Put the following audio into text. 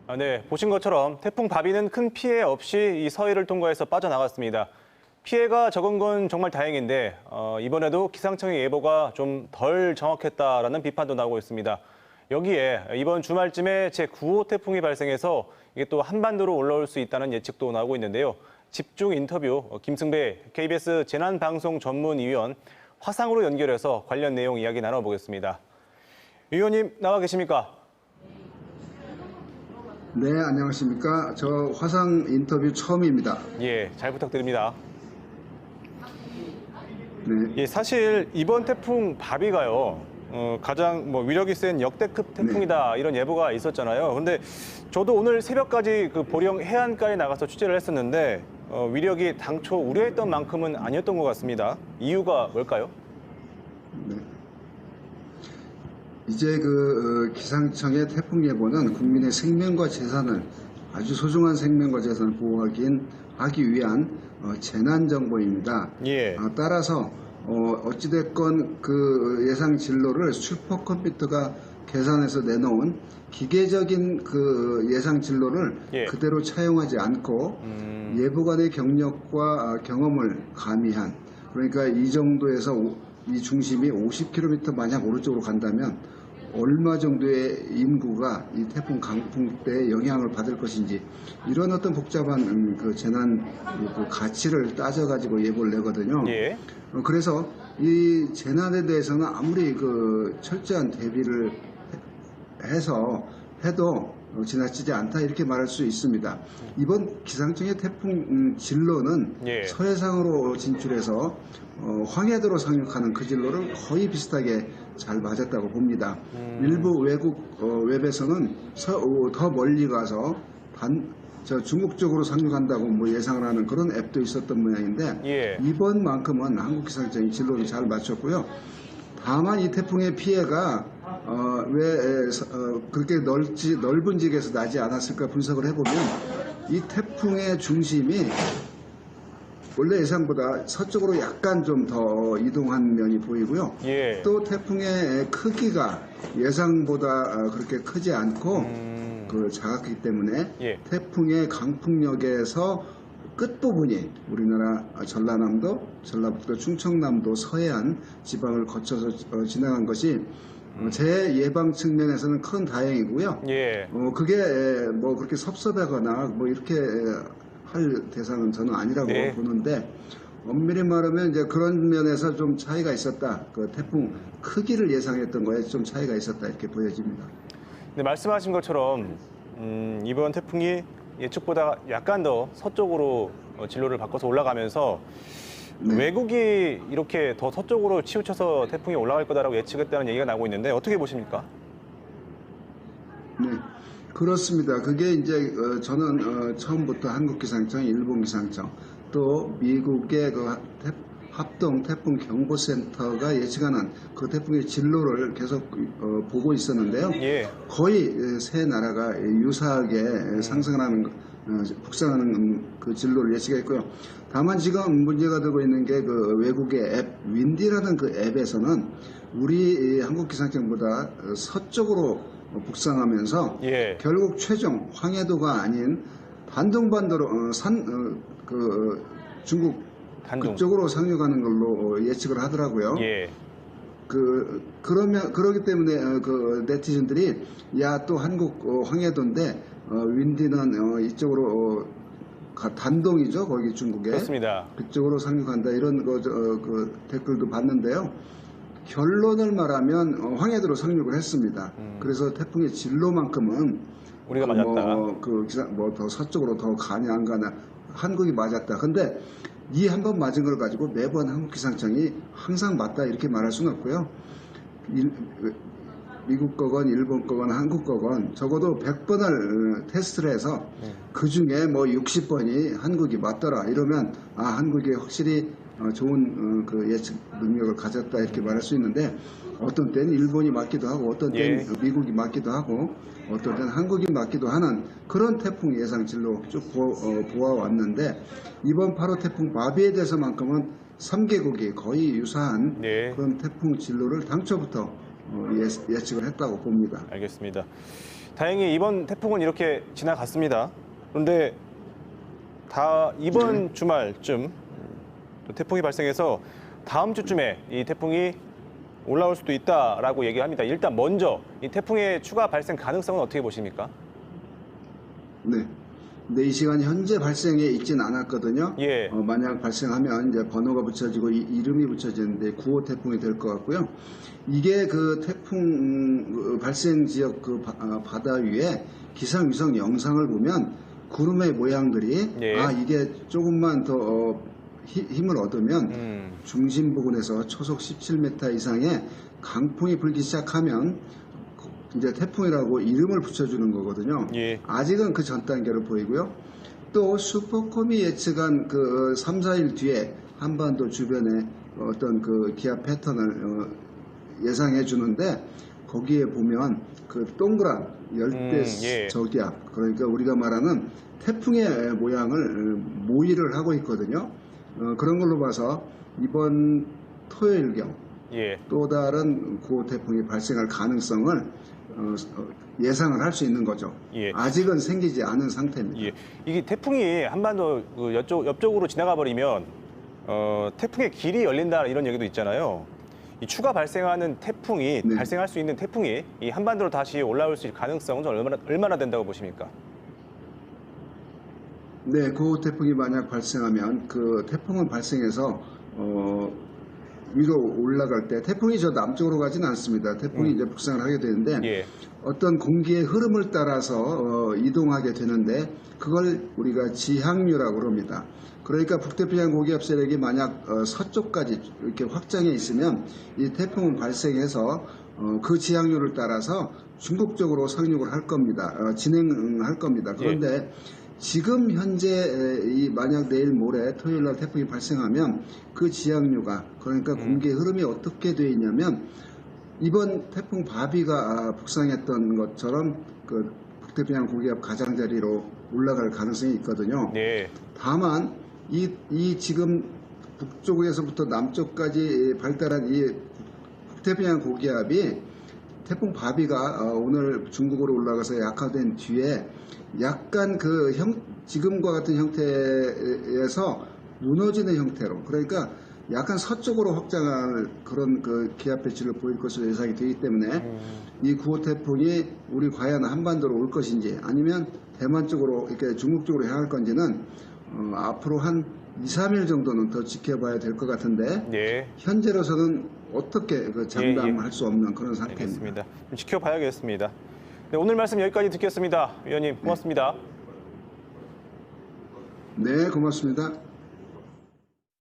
네, 보신 것처럼 태풍 바비는 큰 피해 없이 이 서해를 통과해서 빠져나갔습니다. 피해가 적은 건 정말 다행인데 이번에도 기상청의 예보가 좀 덜 정확했다라는 비판도 나오고 있습니다. 여기에 이번 주말쯤에 제9호 태풍이 발생해서 이게 또 한반도로 올라올 수 있다는 예측도 나오고 있는데요. 집중 인터뷰 김승배 KBS 재난방송 전문위원 화상으로 연결해서 관련 내용 이야기 나눠보겠습니다. 위원님 나와 계십니까? 네, 안녕하십니까. 저 화상 인터뷰 처음입니다. 예, 잘 부탁드립니다. 네. 예, 사실 이번 태풍 바비가요, 가장 위력이 센 역대급 태풍이다 이런 예보가 있었잖아요. 그런데 저도 오늘 새벽까지 그 보령 해안가에 나가서 취재를 했었는데 위력이 당초 우려했던 만큼은 아니었던 것 같습니다. 이유가 뭘까요? 네. 이제 기상청의 태풍 예보는 국민의 생명과 재산을 아주 소중한 생명과 재산을 보호하기 위한 재난 정보입니다. 예. 따라서 어찌됐건 그 예상 진로를 슈퍼컴퓨터가 계산해서 내놓은 기계적인 그 예상 진로를 예. 그대로 차용하지 않고 예보관의 경력과 경험을 가미한, 그러니까 이 정도에서 이 중심이 50km 마냥 오른쪽으로 간다면 얼마 정도의 인구가 이 태풍 강풍 때 영향을 받을 것인지, 이런 어떤 복잡한 그 재난 그 가치를 따져가지고 예보를 내거든요. 예. 그래서 이 재난에 대해서는 아무리 그 철저한 대비를 해도 지나치지 않다 이렇게 말할 수 있습니다. 이번 기상청의 태풍 진로는 예. 서해상으로 진출해서 황해도로 상륙하는 그 진로를 거의 비슷하게 잘 맞았다고 봅니다. 일부 외국 웹에서는 더 멀리 가서 중국 쪽으로 상륙한다고 예상을 하는 그런 앱도 있었던 모양인데, 예. 이번만큼은 한국 기상청이 진로를 잘 맞췄고요. 다만 이 태풍의 피해가 왜 그렇게 넓은 지역에서 나지 않았을까 분석을 해보면, 이 태풍의 중심이 원래 예상보다 서쪽으로 약간 좀 더 이동한 면이 보이고요. 예. 또 태풍의 크기가 예상보다 그렇게 크지 않고 작았기 때문에 예. 태풍의 강풍력에서 끝부분이 우리나라 전라북도, 충청남도 서해안 지방을 거쳐서 지나간 것이 제 예방 측면에서는 큰 다행이고요. 예. 그게 그렇게 섭섭하거나 이렇게 할 대상은 저는 아니라고 네. 보는데, 엄밀히 말하면 이제 그런 면에서 좀 차이가 있었다. 그 태풍 크기를 예상했던 거에 좀 차이가 있었다 이렇게 보여집니다. 네, 말씀하신 것처럼 이번 태풍이 예측보다 약간 더 서쪽으로 진로를 바꿔서 올라가면서 네. 외국이 이렇게 더 서쪽으로 치우쳐서 태풍이 올라갈 거다라고 예측했다는 얘기가 나오고 있는데 어떻게 보십니까? 네, 그렇습니다. 그게 이제 저는 처음부터 한국 기상청, 일본 기상청, 또 미국의 합동 태풍 경보센터가 예측하는 그 태풍의 진로를 계속 보고 있었는데요. 예. 거의 세 나라가 유사하게 상승하는 북상하는 그 진로를 예측했고요. 다만 지금 문제가 되고 있는 게 그 외국의 앱 윈디라는 그 앱에서는 우리 한국 기상청보다 서쪽으로 북상하면서 예. 결국 최종 황해도가 아닌 단둥반도로 중국 단둥. 그쪽으로 상륙하는 걸로 예측을 하더라고요. 예. 그러기 때문에 네티즌들이 또 한국 황해도인데 윈디는 이쪽으로 단동이죠, 거기 중국에. 그렇습니다. 그쪽으로 상륙한다 이런 댓글도 봤는데요. 결론을 말하면 황해도로 상륙을 했습니다. 그래서 태풍의 진로만큼은 우리가 맞았다. 더 서쪽으로 더 가냐 안 가냐 한국이 맞았다. 근데 이 한 번 맞은 걸 가지고 매번 한국 기상청이 항상 맞다 이렇게 말할 수는 없고요. 미국 거건 일본 거건 한국 거건 적어도 100번을 테스트를 해서 그 중에 60번이 한국이 맞더라 이러면 한국이 확실히 좋은 그 예측 능력을 가졌다 이렇게 말할 수 있는데, 어떤 때는 일본이 맞기도 하고 어떤 때는 예. 미국이 맞기도 하고 어떤 때는 한국이 맞기도 하는 그런 태풍 예상 진로 쭉 보아왔는데, 이번 8호 태풍 바비에 대해서만큼은 3개국이 거의 유사한 네. 그런 태풍 진로를 당초부터 예측을 했다고 봅니다. 알겠습니다. 다행히 이번 태풍은 이렇게 지나갔습니다. 그런데 이번 주말쯤 또 태풍이 발생해서 다음 주쯤에 이 태풍이 올라올 수도 있다라고 얘기합니다. 일단 먼저 이 태풍의 추가 발생 가능성은 어떻게 보십니까? 네. 근데 이 시간 현재 발생에 있진 않았거든요. 예. 만약 발생하면 이제 번호가 붙여지고 이름이 붙여지는데 9호 태풍이 될 것 같고요. 이게 그 태풍 발생 지역 그 바다 위에 기상위성 영상을 보면 구름의 모양들이 예. 이게 조금만 더 힘을 얻으면 중심 부근에서 초속 17m 이상의 강풍이 불기 시작하면 이제 태풍이라고 이름을 붙여주는 거거든요. 예. 아직은 그 전 단계로 보이고요. 또 슈퍼콤이 예측한 그 3, 4일 뒤에 한반도 주변에 어떤 그 기압 패턴을 예상해 주는데 거기에 보면 그 동그란 열대 예. 저기압, 그러니까 우리가 말하는 태풍의 모양을 모의를 하고 있거든요. 그런 걸로 봐서 이번 토요일경 예. 또 다른 고 태풍이 발생할 가능성을 예상을 할 수 있는 거죠. 예. 아직은 생기지 않은 상태입니다. 예. 이게 태풍이 한반도 그 옆쪽으로 지나가 버리면 태풍의 길이 열린다 이런 얘기도 있잖아요. 이 추가 발생하는 태풍이 네. 발생할 수 있는 태풍이 이 한반도로 다시 올라올 수 있는 가능성은 얼마나 된다고 보십니까? 네, 고 태풍이 만약 발생하면 그 태풍은 발생해서 위로 올라갈 때 태풍이 저 남쪽으로 가지는 않습니다. 태풍이 이제 북상을 하게 되는데 예. 어떤 공기의 흐름을 따라서 이동하게 되는데 그걸 우리가 지항류라고 합니다. 그러니까 북태평양 고기압 세력이 만약 서쪽까지 이렇게 확장해 있으면 이 태풍은 발생해서 그 지항류를 따라서 중국 쪽으로 상륙을 할 겁니다. 진행할 겁니다. 그런데 지금 현재 만약 내일 모레 토요일 날 태풍이 발생하면 그 지항류가 그러니까 공기의 흐름이 어떻게 되어 있냐면 이번 태풍 바비가 북상했던 것처럼 그 북태평양 고기압 가장자리로 올라갈 가능성이 있거든요. 네. 다만 이 지금 북쪽에서부터 남쪽까지 발달한 이 북태평양 고기압이 태풍 바비가 오늘 중국으로 올라가서 약화된 뒤에 약간 그 지금과 같은 형태에서 무너지는 형태로 그러니까 약간 서쪽으로 확장할 그런 그 기압 배치를 보일 것으로 예상이 되기 때문에 이 9호 태풍이 우리 과연 한반도로 올 것인지 아니면 대만 쪽으로 이렇게 중국 쪽으로 향할 건지는 앞으로 한 2, 3일 정도는 더 지켜봐야 될 것 같은데 네. 현재로서는 어떻게 그 장담할 수 없는 그런 상태입니다. 알겠습니다. 좀 지켜봐야겠습니다. 네, 오늘 말씀 여기까지 듣겠습니다. 위원님 고맙습니다. 네, 고맙습니다.